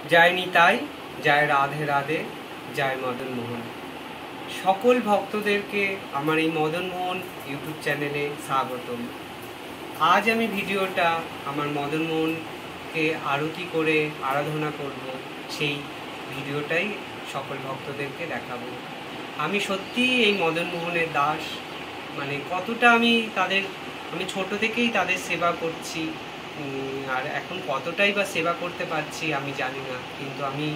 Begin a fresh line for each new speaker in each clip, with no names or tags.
जय निताई, जय राधे राधे, जय मदन मोहन। सकल भक्तदेरके आमार एई मदन मोहन यूट्यूब चैनेले स्वागतम। आज आमी भिडियोटा आमार मदन मोहन के आरती करे आराधना करब, सेई भिडियोटाई सकल भक्तदेरके देखाबो। आमी सत्यि एई मदन मोहनेर दास, माने कतटा आमी तादेर आमी छोटो थेकेई तादेर सेवा करछि, আর এখন কতটাই বা সেবা করতে পারছি আমি জানি না, কিন্তু আমি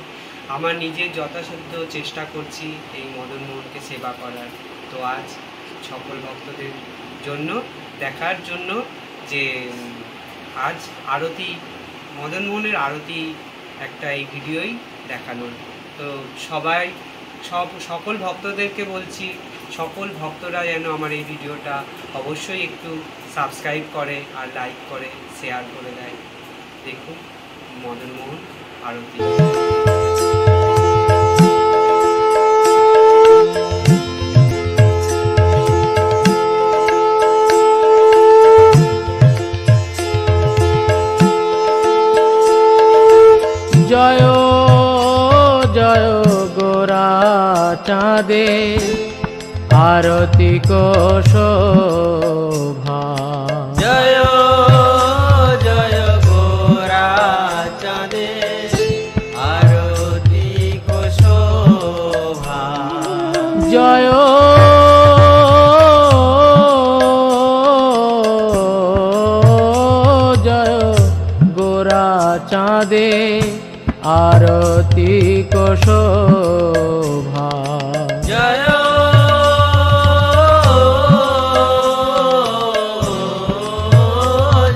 আমার নিজের যথাসাধ্য চেষ্টা করছি এই মদন মোহনকে সেবা করার। তো আজ সকল ভক্তদের জন্য দেখার জন্য যে আজ আরতি, মদন মোহনের আরতি একটা এই ভিডিওই দেখানোর। তো সকল ভক্তদেরকে বলছি, সকল ভক্তরা যেন আমার এই ভিডিওটা অবশ্যই একটু সাবস্ক্রাইব করে আর লাইক করে শেয়ার করে দেয়। দেখুন মদন মোহন আরতি।
জয় জয় গোরা চাঁদে আরতি কো শোভা।
জয় জয় গোরা চাঁদে আরতি কো শোভা।
জয় জয় গোরা চাঁদে आरती को शोभा।
जय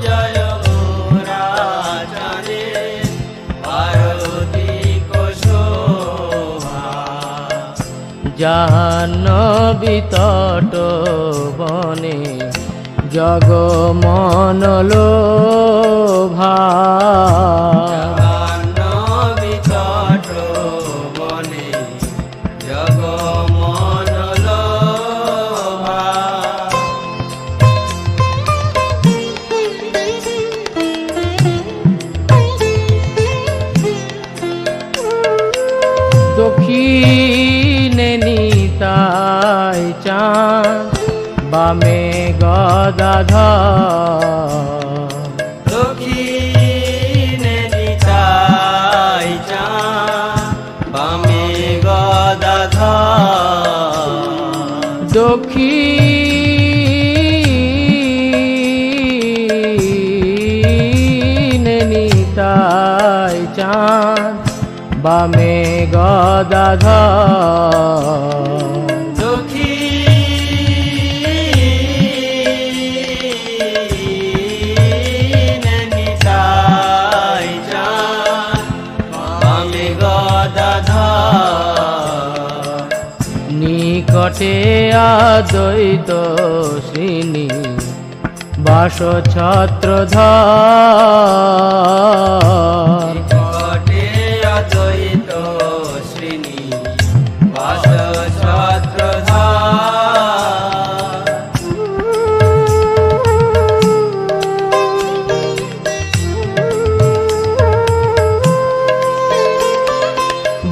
जय गोरा चाँदे आरती को शोभा।
जाह्नवी तट बने जगमन लोभा। দক্ষিণে নিতাই চাঁদ বামে গদাধর।
দক্ষিণে নিতাই চাঁদ বামে গদাধর।
দক্ষিণে নিতাই চাঁদ বামে গদাধর।
দক্ষিণে নিতাই চাঁদ বামে গদাধর।
নিকটে আদ্বৈত শ্রীনি বাস ছত্রধর।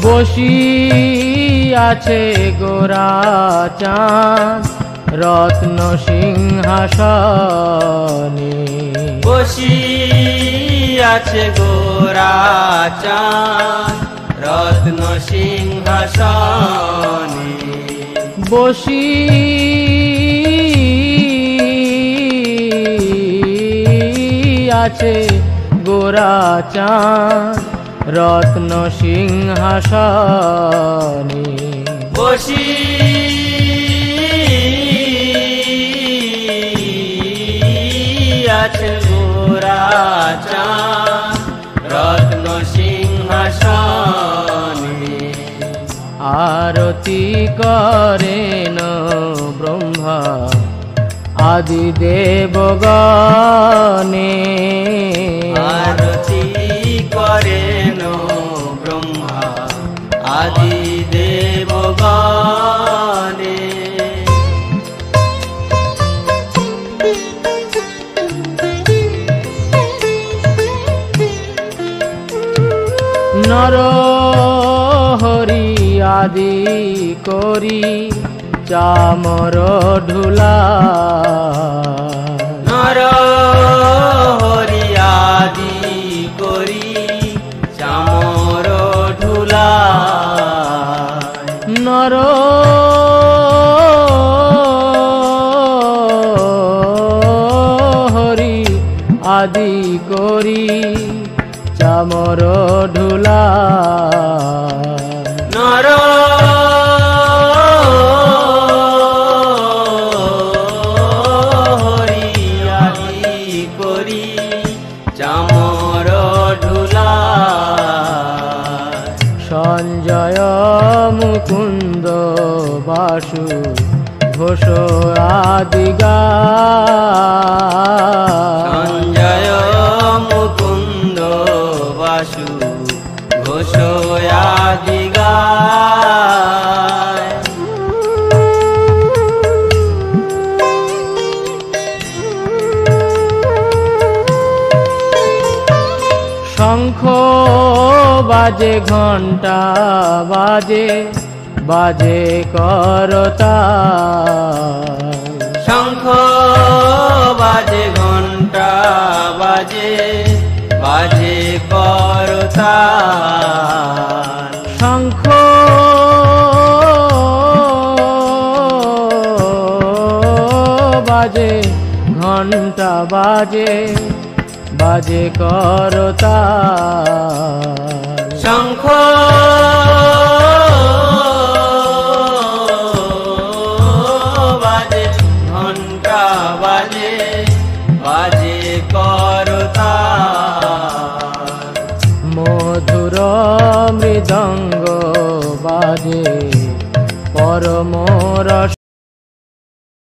বসি আছে গোরা চাঁদ রত্ন সিংহাসনে।
বসি আছে গোরা চাঁদ রত্ন সিংহাসনে।
বসি আছে গোরা চাঁদ রত্ন সিংহাসনে।
বসি আছে গোরা চাঁদ রত্ন সিংহাসনে।
আরতি করেন ব্রহ্মা আদি দেবগণে।
আরতি করেন ব্রহ্মা আদি দেবগণে।
নর হরি আদি করি চামর ঢুলা
নর হরি আদি করি চামর ঢুলা
নর হরি আদি করি চামর ঢুলা
নর হরি আদি করি চামর ঢুলা
সঞ্জয় মুকুন্দ বাসু ঘোষ আদি
সঞ্জয় মুকুন্দ বাসু ঘোষ আদি গায়
শঙ্খ বাজে ঘণ্টা বাজে বাজে করতাল
শঙ্খ বাজে ঘণ্টা বাজে বাজে করতাল
শঙ্খ বাজে ঘণ্টা বাজে বাজে করতাল
শঙ্খ বাজে ঘণ্টা বাজে বাজে করতাল
মধুর মৃদঙ্গ বাজে পরম রস